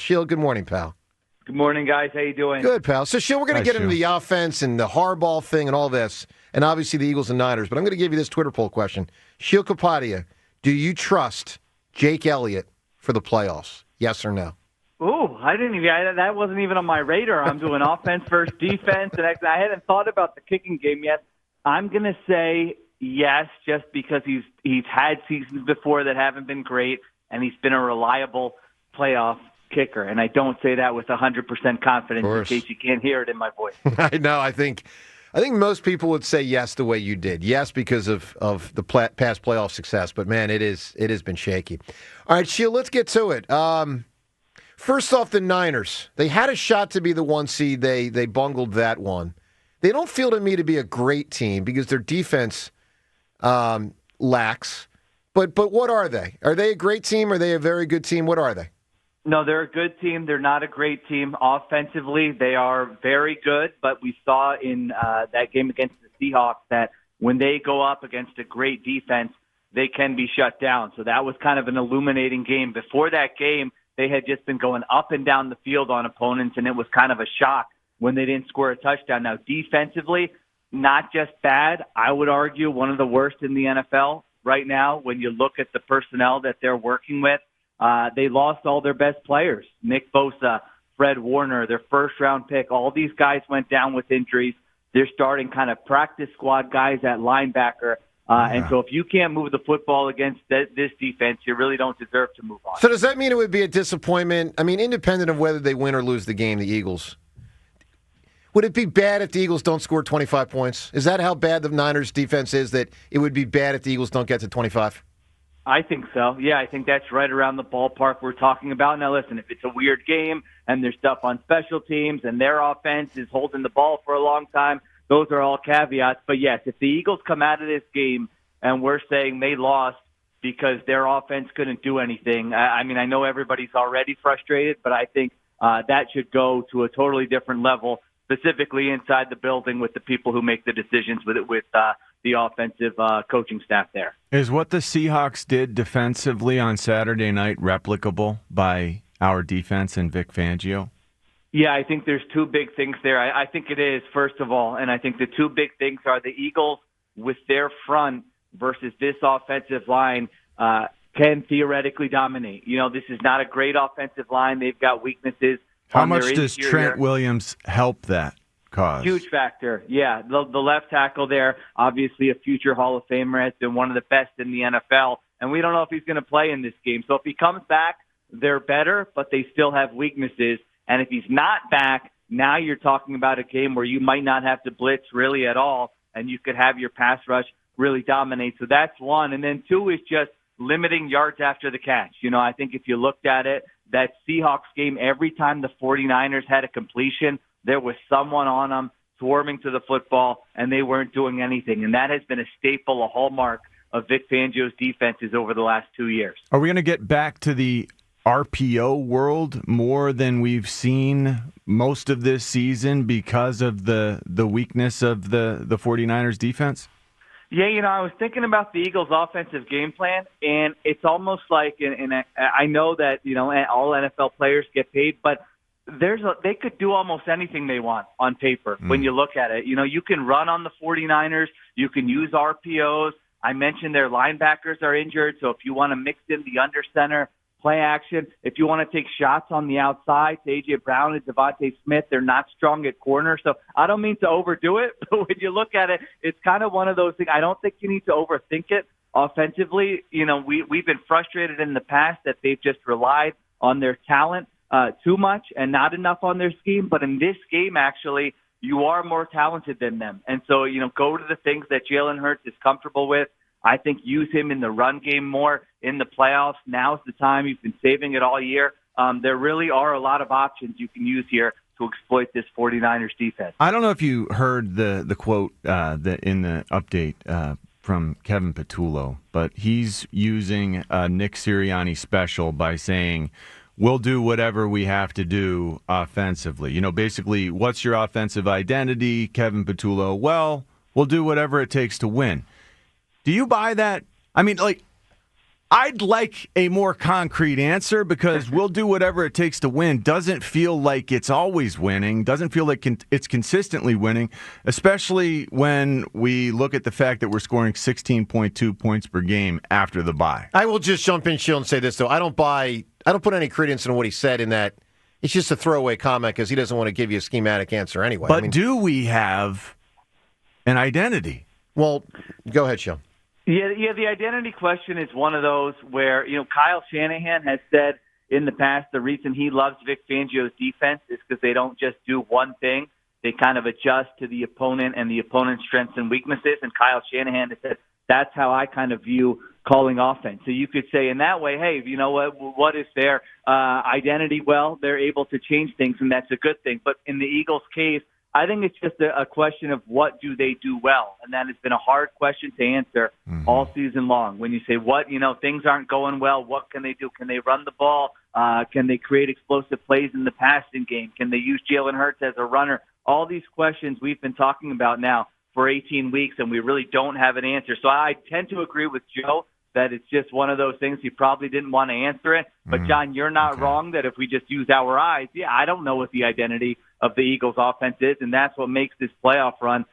Sheil, good morning, pal. Good morning, guys. How you doing? Good, pal. So, Sheil, we're going to get into the offense and the Harbaugh thing and all this, and obviously the Eagles and Niners, but I'm going to give you this Twitter poll question. Sheil Kapadia, do you trust Jake Elliott for the playoffs? Yes or no? Ooh, that wasn't even on my radar. I'm doing offense versus defense, and I hadn't thought about the kicking game yet. I'm going to say yes, just because he's had seasons before that haven't been great, and he's been a reliable playoff kicker. And I don't say that with 100% confidence in case you can't hear it in my voice. I know. I think most people would say yes the way you did. Yes, because of the past playoff success. But, man, it has been shaky. All right, Sheil, let's get to it. First off, the Niners. They had a shot to be the 1 seed. They bungled that one. They don't feel to me to be a great team because their defense lacks. But what are they? Are they a great team? Are they a very good team? What are they? No, they're a good team. They're not a great team. Offensively, they are very good, but we saw in that game against the Seahawks that when they go up against a great defense, they can be shut down. So that was kind of an illuminating game. Before that game, they had just been going up and down the field on opponents, and it was kind of a shock when they didn't score a touchdown. Now, defensively, not just bad. I would argue one of the worst in the NFL right now when you look at the personnel that they're working with. They lost all their best players. Nick Bosa, Fred Warner, their first-round pick. All these guys went down with injuries. They're starting kind of practice squad guys at linebacker. And so if you can't move the football against this defense, you really don't deserve to move on. So does that mean it would be a disappointment? I mean, independent of whether they win or lose the game, the Eagles, would it be bad if the Eagles don't score 25 points? Is that how bad the Niners' defense is, that it would be bad if the Eagles don't get to 25? I think so. Yeah, I think that's right around the ballpark we're talking about. Now, listen, if it's a weird game and there's stuff on special teams and their offense is holding the ball for a long time, those are all caveats. But, yes, if the Eagles come out of this game and we're saying they lost because their offense couldn't do anything, I mean, I know everybody's already frustrated, but I think that should go to a totally different level, specifically inside the building with the people who make the decisions with the offensive coaching staff there. Is what the Seahawks did defensively on Saturday night replicable by our defense and Vic Fangio? Yeah, I think there's two big things there. I think it is, first of all, and I think the two big things are the Eagles with their front versus this offensive line can theoretically dominate. You know, this is not a great offensive line. They've got weaknesses. How much does Trent Williams help that cause? Huge factor, yeah. The left tackle there, obviously a future Hall of Famer, has been one of the best in the NFL, and we don't know if he's going to play in this game. So if he comes back, they're better, but they still have weaknesses. And if he's not back, now you're talking about a game where you might not have to blitz really at all, and you could have your pass rush really dominate. So that's one. And then two is just limiting yards after the catch. You know, I think if you looked at it, that Seahawks game, every time the 49ers had a completion, there was someone on them swarming to the football, and they weren't doing anything. And that has been a staple, a hallmark of Vic Fangio's defenses over the last 2 years. Are we going to get back to the RPO world more than we've seen most of this season because of the weakness of the 49ers defense? Yeah, you know, I was thinking about the Eagles' offensive game plan, and it's almost like, and I know that, you know, all NFL players get paid, but they could do almost anything they want on paper when you look at it. You know, you can run on the 49ers, you can use RPOs. I mentioned their linebackers are injured, so if you want to mix in the under center, play action. If you want to take shots on the outside, A.J. Brown and Devontae Smith, they're not strong at corner. So I don't mean to overdo it, but when you look at it, it's kind of one of those things. I don't think you need to overthink it offensively. You know, we've been frustrated in the past that they've just relied on their talent too much and not enough on their scheme. But in this game, actually, you are more talented than them. And so, you know, go to the things that Jalen Hurts is comfortable with. I think use him in the run game more in the playoffs. Now's the time. You've been saving it all year. There really are a lot of options you can use here to exploit this 49ers defense. I don't know if you heard the quote that in the update from Kevin Patullo, but he's using a Nick Sirianni special by saying, we'll do whatever we have to do offensively. You know, basically, what's your offensive identity, Kevin Patullo? Well, we'll do whatever it takes to win. Do you buy that? I mean, like, I'd like a more concrete answer because we'll do whatever it takes to win. Doesn't feel like it's always winning. Doesn't feel like it's consistently winning, especially when we look at the fact that we're scoring 16.2 points per game after the bye. I will just jump in, Sheil, and say this, though. I don't put any credence in what he said in that it's just a throwaway comment because he doesn't want to give you a schematic answer anyway. But do we have an identity? Well, go ahead, Sheil. Yeah, the identity question is one of those where, Kyle Shanahan has said in the past the reason he loves Vic Fangio's defense is because they don't just do one thing. They kind of adjust to the opponent and the opponent's strengths and weaknesses. And Kyle Shanahan has said that's how I kind of view calling offense. So you could say in that way, hey, you know what is their identity? Well, they're able to change things, and that's a good thing. But in the Eagles' case, I think it's just a question of what do they do well, and that has been a hard question to answer all season long. When you say things aren't going well, what can they do? Can they run the ball? Can they create explosive plays in the passing game? Can they use Jalen Hurts as a runner? All these questions we've been talking about now for 18 weeks, and we really don't have an answer. So I tend to agree with Joe that it's just one of those things. He probably didn't want to answer it. But, John, you're not wrong that if we just use our eyes, I don't know what the identity of the Eagles' offense is, and that's what makes this playoff run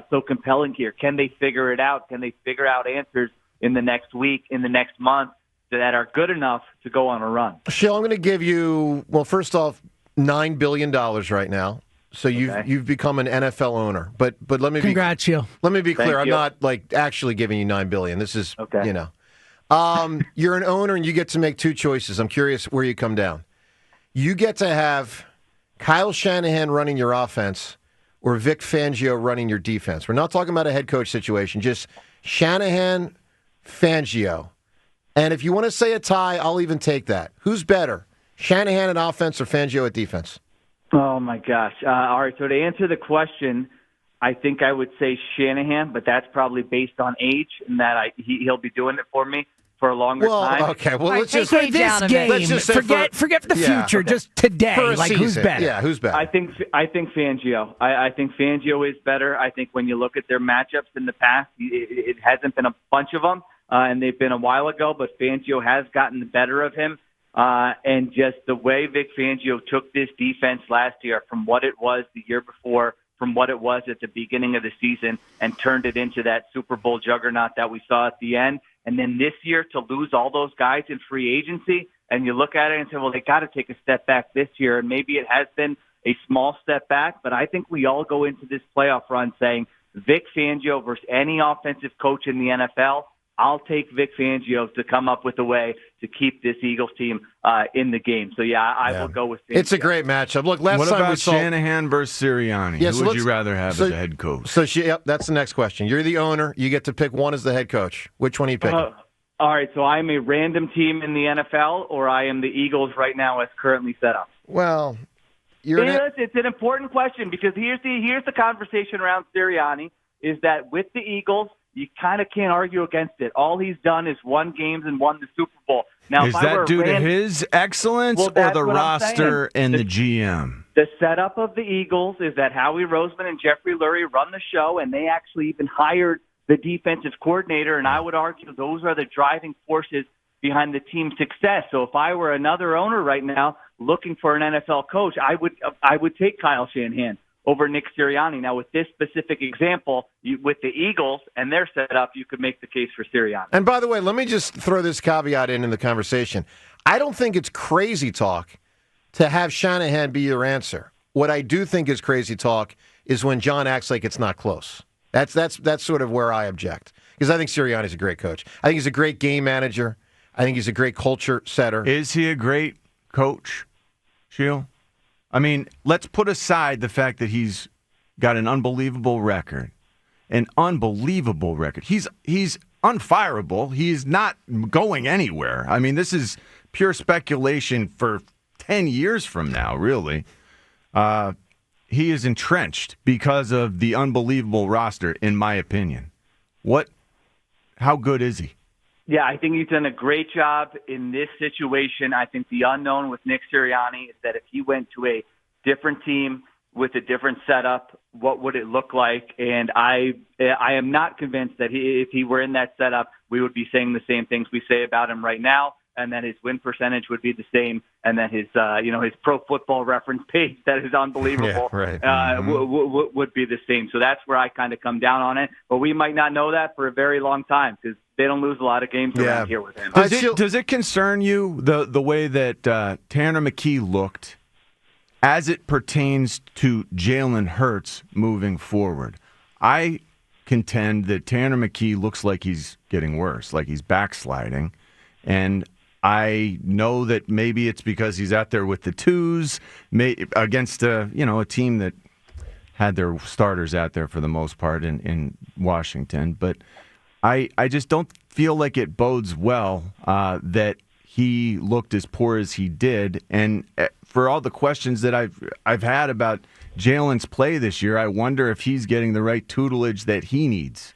so compelling here. Can they figure it out? Can they figure out answers in the next week, in the next month, that are good enough to go on a run? Sheil, I'm going to give you, well, first off, $9 billion right now. So you've become an NFL owner. But let me Congrats, Sheil. Let me be clear. Thank you. I'm not actually giving you $9 billion. This is Okay. You're an owner and you get to make two choices. I'm curious where you come down. You get to have Kyle Shanahan running your offense or Vic Fangio running your defense. We're not talking about a head coach situation, just Shanahan, Fangio. And if you want to say a tie, I'll even take that. Who's better, Shanahan at offense or Fangio at defense? Oh, my gosh. All right, so to answer the question, I think I would say Shanahan, but that's probably based on age and that he'll be doing it for me for a longer time. Okay. Well, let's Take just for this game. Let's just say forget the future. Okay. Just today. For a Like season. who's better? Yeah, who's better? I think Fangio. I think Fangio is better. I think when you look at their matchups in the past, it hasn't been a bunch of them, and they've been a while ago. But Fangio has gotten the better of him, and just the way Vic Fangio took this defense last year from what it was the year before, from what it was at the beginning of the season, and turned it into that Super Bowl juggernaut that we saw at the end. And then this year to lose all those guys in free agency, and you look at it and say, well, they got to take a step back this year. And maybe it has been a small step back, but I think we all go into this playoff run saying Vic Fangio versus any offensive coach in the NFL. I'll take Vic Fangio to come up with a way to keep this Eagles team in the game. So, I will go with Fangio. It's a great matchup. Look, last what time about we saw Shanahan versus Serriani? Yeah, Who so would you rather have as a head coach? So, that's the next question. You're the owner. You get to pick one as the head coach. Which one are you picking? All right, so I'm a random team in the NFL, or I am the Eagles right now as currently set up? Well, it's an important question because here's the conversation around Serriani is that with the Eagles, you kind of can't argue against it. All he's done is won games and won the Super Bowl. Now, is that due to his excellence or the roster and the GM? The setup of the Eagles is that Howie Roseman and Jeffrey Lurie run the show, and they actually even hired the defensive coordinator, and I would argue those are the driving forces behind the team's success. So if I were another owner right now looking for an NFL coach, I would take Kyle Shanahan over Nick Sirianni. Now, with this specific example, with the Eagles and their setup, you could make the case for Sirianni. And by the way, let me just throw this caveat in the conversation. I don't think it's crazy talk to have Shanahan be your answer. What I do think is crazy talk is when John acts like it's not close. That's sort of where I object. Because I think Sirianni's a great coach. I think he's a great game manager. I think he's a great culture setter. Is he a great coach, Sheil? I mean, let's put aside the fact that he's got an unbelievable record. An unbelievable record. He's unfireable. He's not going anywhere. I mean, this is pure speculation for 10 years from now, really. He is entrenched because of the unbelievable roster, in my opinion. How good is he? Yeah, I think he's done a great job in this situation. I think the unknown with Nick Sirianni is that if he went to a different team with a different setup, what would it look like? And I am not convinced that if he were in that setup, we would be saying the same things we say about him right now, and that his win percentage would be the same, and that his his Pro Football Reference page that is unbelievable would be the same. So that's where I kind of come down on it. But we might not know that for a very long time because they don't lose a lot of games around here with him. Does it concern you the way that Tanner McKee looked as it pertains to Jalen Hurts moving forward? I contend that Tanner McKee looks like he's getting worse, like he's backsliding. And I know that maybe it's because he's out there with the twos against a team that had their starters out there for the most part in Washington. But I just don't feel like it bodes well that he looked as poor as he did. And for all the questions that I've had about Jalen's play this year, I wonder if he's getting the right tutelage that he needs.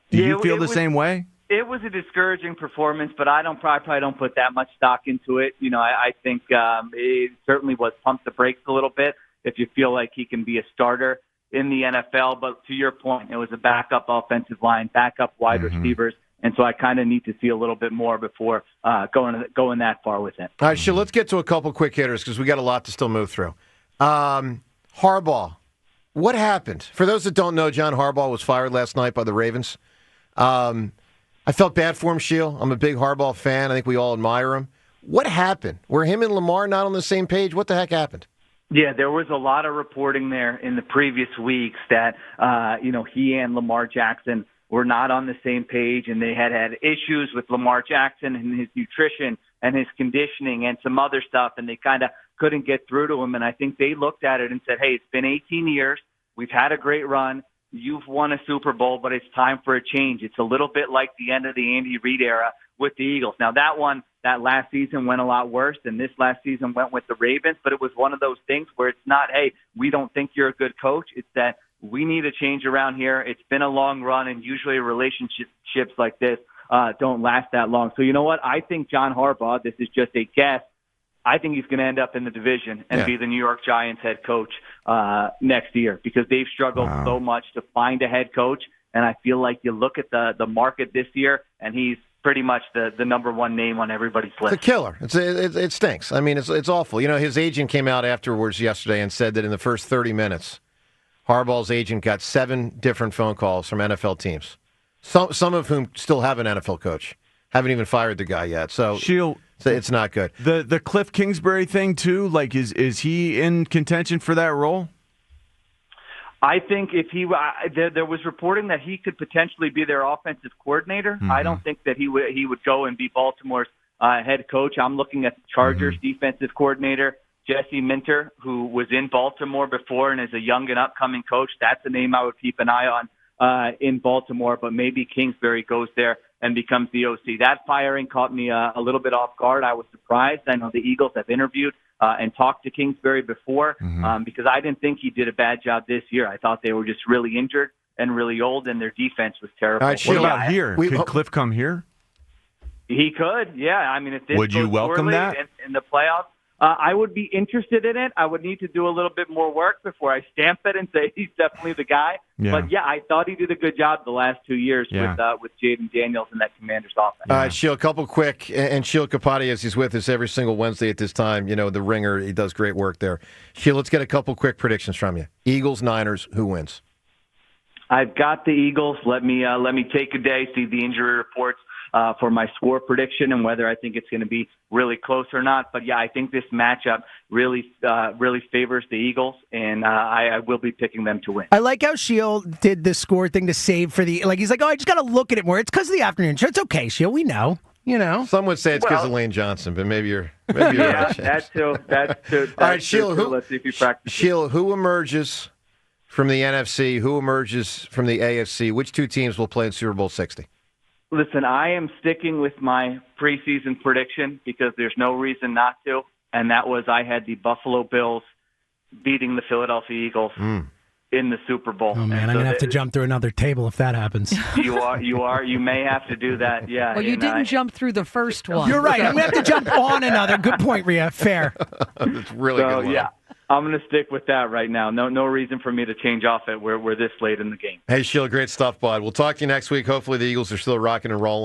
Do you feel the same way? It was a discouraging performance, but I probably don't put that much stock into it. I think it certainly was pump the brakes a little bit if you feel like he can be a starter in the NFL. But to your point, it was a backup offensive line, backup wide receivers. And so I kind of need to see a little bit more before going that far with it. All right, Sheil, let's get to a couple quick hitters because we got a lot to still move through. Harbaugh, what happened? For those that don't know, John Harbaugh was fired last night by the Ravens. I felt bad for him, Sheil. I'm a big Harbaugh fan. I think we all admire him. What happened? Were him and Lamar not on the same page? What the heck happened? Yeah, there was a lot of reporting there in the previous weeks that, he and Lamar Jackson were not on the same page, and they had issues with Lamar Jackson and his nutrition and his conditioning and some other stuff, and they kind of couldn't get through to him. And I think they looked at it and said, hey, it's been 18 years. We've had a great run. You've won a Super Bowl, but it's time for a change. It's a little bit like the end of the Andy Reid era with the Eagles. Now, that last season went a lot worse, and this last season went with the Ravens, but it was one of those things where it's not, hey, we don't think you're a good coach. It's that we need a change around here. It's been a long run, and usually relationships like this don't last that long. So you know what? I think John Harbaugh, this is just a guess, I think he's going to end up in the division and be the New York Giants head coach next year because they've struggled so much to find a head coach. And I feel like you look at the market this year, and he's pretty much the number one name on everybody's list. It's a killer. It stinks. I mean, it's awful. His agent came out afterwards yesterday and said that in the first 30 minutes, Harbaugh's agent got 7 different phone calls from NFL teams, some of whom still have an NFL coach. Haven't even fired the guy yet. So Sheil, it's not good. The Cliff Kingsbury thing, too, like is he in contention for that role? I think if there was reporting that he could potentially be their offensive coordinator. I don't think that he would go and be Baltimore's head coach. I'm looking at the Chargers defensive coordinator, Jesse Minter, who was in Baltimore before and is a young and upcoming coach. That's a name I would keep an eye on in Baltimore, but maybe Kingsbury goes there and becomes the OC. That firing caught me a little bit off guard. I was surprised. I know the Eagles have interviewed and talked to Kingsbury before because I didn't think he did a bad job this year. I thought they were just really injured and really old, and their defense was terrible. All right, what about here? Could Cliff come here? He could, yeah. I mean, if this would you welcome that in the playoffs? I would be interested in it. I would need to do a little bit more work before I stamp it and say he's definitely the guy. Yeah. But, yeah, I thought he did a good job the last 2 years with Jaden Daniels and that Commanders offense. All right, Sheil, a couple quick. And Sheil Kapadia, as he's with us every single Wednesday at this time, the Ringer, he does great work there. Sheil, let's get a couple quick predictions from you. Eagles, Niners, who wins? I've got the Eagles. Let me take a day, see the injury reports for my score prediction and whether I think it's going to be really close or not. But, yeah, I think this matchup really favors the Eagles, and I will be picking them to win. I like how Sheil did the score thing to save for the – he's like, I just got to look at it more. It's because of the afternoon show. It's okay, Sheil. We know. Some would say it's because of Lane Johnson, but maybe you're right. That's true. All right, Sheil, let's see if you practice. Sheil, who emerges from the NFC? Who emerges from the AFC? Which two teams will play in Super Bowl 60? Listen, I am sticking with my preseason prediction because there's no reason not to, and that was I had the Buffalo Bills beating the Philadelphia Eagles in the Super Bowl. Oh, man, I'm going to have to jump through another table if that happens. You are. You may have to do that, yeah. Well, you didn't jump through the first one. You're right. I'm going to have to jump on another. Good point, Rhea. Fair. That's really good one. Yeah. I'm going to stick with that right now. No reason for me to change off it. We're this late in the game. Hey, Sheil, great stuff, bud. We'll talk to you next week. Hopefully the Eagles are still rocking and rolling.